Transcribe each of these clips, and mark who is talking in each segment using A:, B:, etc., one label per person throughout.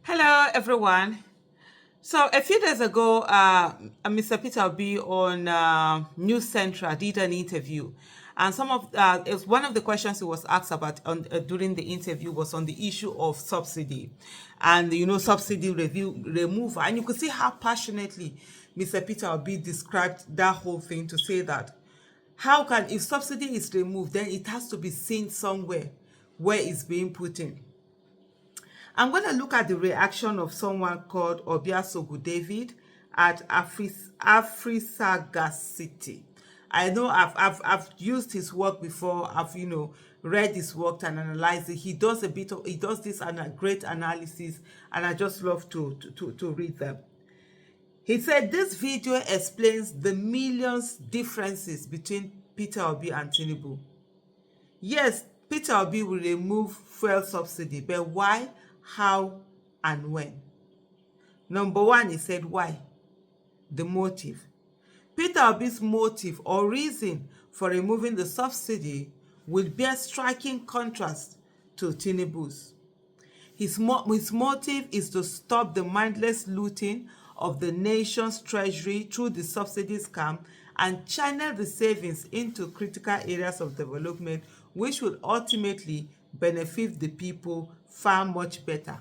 A: Hello, everyone. So a few days ago, Mr. Peter Obi on News Central did an interview, and it was one of the questions he was asked about during the interview was on the issue of subsidy, and subsidy review removal, and you could see how passionately Mr. Peter Obi described that whole thing to say that how can if subsidy is removed, then it has to be seen somewhere where it's being put in. I'm going to look at the reaction of someone called Obiasogu David at Afrisaga City. I know I've used his work before. I've read his work and analyzed it. He does this great analysis, and I just love to read them. He said this video explains the millions differences between Peter Obi and Tinubu. Yes, Peter Obi will remove fuel subsidy, but why, how, and when? Number one, he said why. The motive. Peter Obi's motive or reason for removing the subsidy will bear striking contrast to Tinubu's. His motive is to stop the mindless looting of the nation's treasury through the subsidy scam and channel the savings into critical areas of development, which will ultimately benefit the people far much better.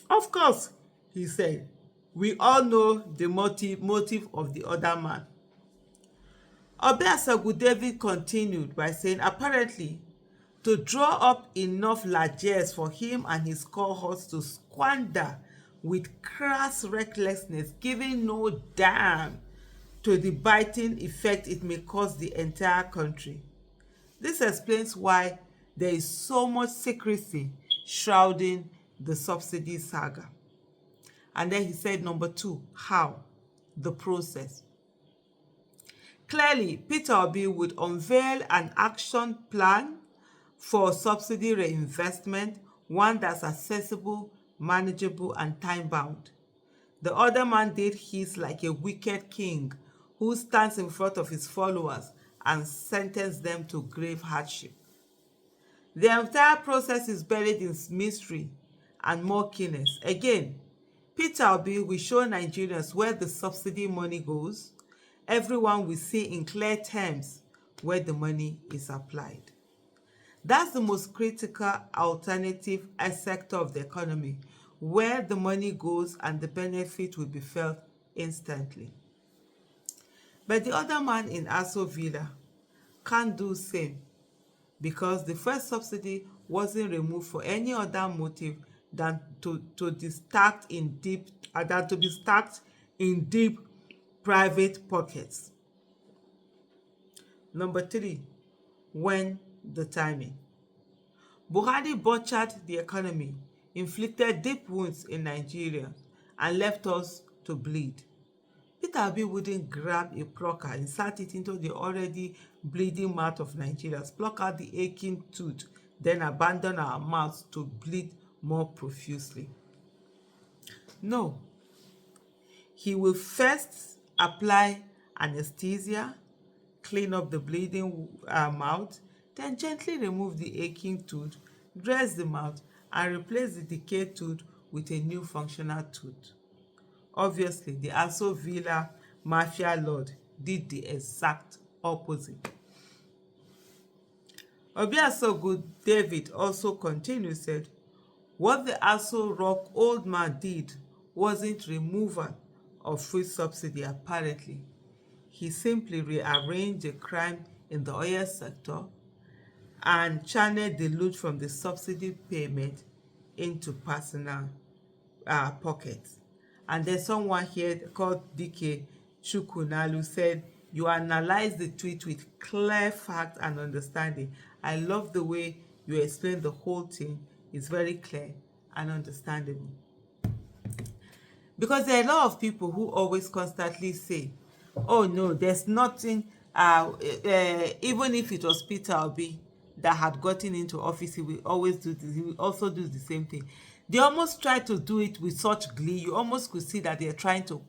A: Of course, he said, we all know the motive of the other man. Obiasagu David continued by saying, apparently, to draw up enough largesse for him and his cohorts to squander with crass recklessness, giving no damn to the biting effect it may cause the entire country. This explains why there is so much secrecy shrouding the subsidy saga. And then he said, number two, how? The process. Clearly, Peter Obi would unveil an action plan for subsidy reinvestment, one that's accessible, manageable, and time-bound. The other man did his like a wicked king who stands in front of his followers and sentences them to grave hardship. The entire process is buried in mystery and murkiness. Again, Peter Obi will show Nigerians where the subsidy money goes. Everyone will see in clear terms where the money is applied. That's the most critical alternative sector of the economy, where the money goes and the benefit will be felt instantly. But the other man in Aso Villa can't do same because the first subsidy wasn't removed for any other motive than to be stacked in deep private pockets. Number three, when the timing. Buhari butchered the economy, inflicted deep wounds in Nigeria, and left us to bleed. Peter Obi wouldn't grab a plucker, insert it into the already bleeding mouth of Nigerians, pluck out the aching tooth, then abandon our mouths to bleed more profusely. No, he will first apply anesthesia, clean up the bleeding mouth, then gently remove the aching tooth, dress the mouth, and replace the decayed tooth with a new functional tooth. Obviously, the Aso Villa mafia lord did the exact opposite. Obiasogu David also continued, said, what the Aso Rock old man did wasn't removal of food subsidy apparently. He simply rearranged the crime in the oil sector and channeled the loot from the subsidy payment into personal pockets. And then someone here called DK Chukunalu said, you analyze the tweet with clear fact and understanding. I love the way you explain the whole thing. It's very clear and understandable. Because there are a lot of people who always constantly say, oh no, there's nothing, even if it was Peter Obi that had gotten into office, he will always do this, he will also do the same thing. They almost try to do it with such glee. You almost could see that they're trying to,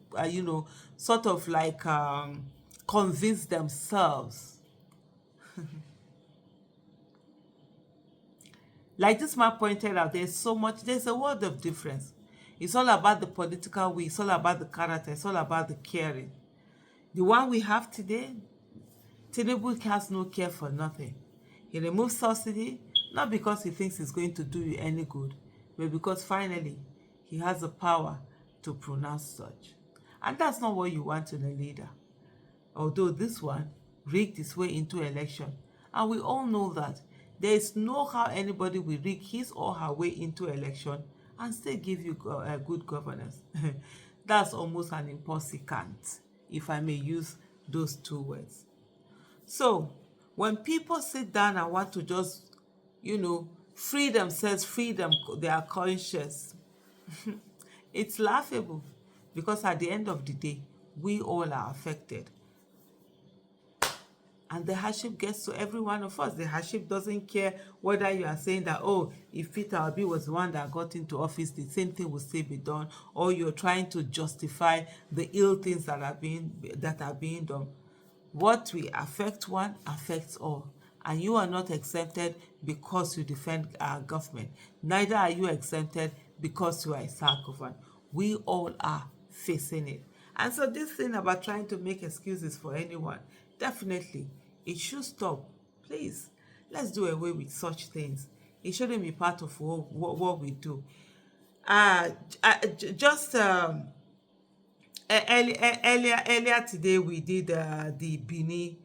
A: sort of like convince themselves. Like this man pointed out, there's a world of difference It's all about the political will. It's all about the character. It's all about the caring. The one we have today, Tinubu has no care for nothing. He removes subsidy, not because he thinks it's going to do you any good, but because finally he has the power to pronounce such. And that's not what you want in a leader. Although this one rigged his way into election. And we all know that there is no how anybody will rig his or her way into election and still give you good governance. That's almost an impossible, if I may use those two words. So when people sit down and want to just, free themselves, free their conscience, it's laughable, because at the end of the day, we all are affected. And the hardship gets to every one of us. The hardship doesn't care whether you are saying that, oh, if Peter Obi was the one that got into office, the same thing will still be done, or you're trying to justify the ill things that are being done. What will affect one affects all. And you are not exempted because you defend our government. Neither are you exempted because you are a sarcophagus. We all are facing it. And so this thing about trying to make excuses for anyone, definitely, it should stop. Please, let's do away with such things. It shouldn't be part of what we do. Just earlier today we did the Bini,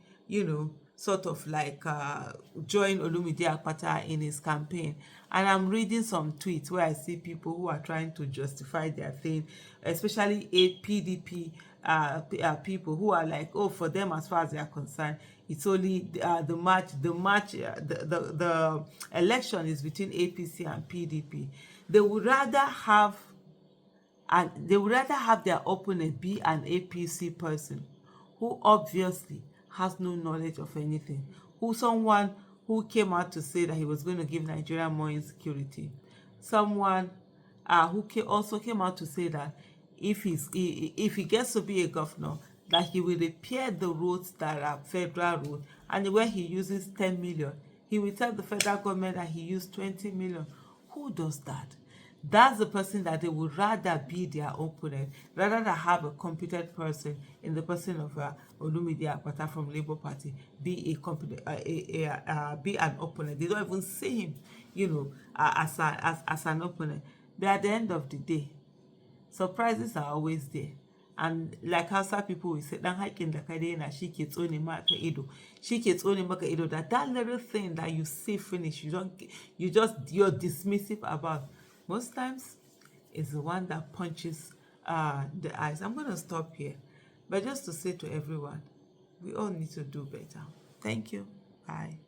A: sort of like join Olumide Akpata in his campaign. And I'm reading some tweets where I see people who are trying to justify their thing, especially PDP people who are like, oh, for them, as far as they are concerned, it's only the election is between APC and PDP. They would rather have their opponent be an APC person who obviously has no knowledge of anything, someone who came out to say that he was going to give Nigeria more insecurity, someone who also came out to say that if he gets to be a governor, that he will repair the roads that are federal roads, and where he uses 10 million, he will tell the federal government that he used 20 million. Who does that? That's the person that they would rather be their opponent, rather than have a competent person in the person of Olumide Akpata from Labour Party be be an opponent. They don't even see him, as an opponent. But at the end of the day, surprises are always there. And like Hausa people will say, dan haƙin da ka daina shi ke tsone maka ido. Shi ke tsone maka ido, that little thing that you see finish, you're dismissive about. Most times, it's the one that punches the eyes. I'm going to stop here. But just to say to everyone, we all need to do better. Thank you. Bye.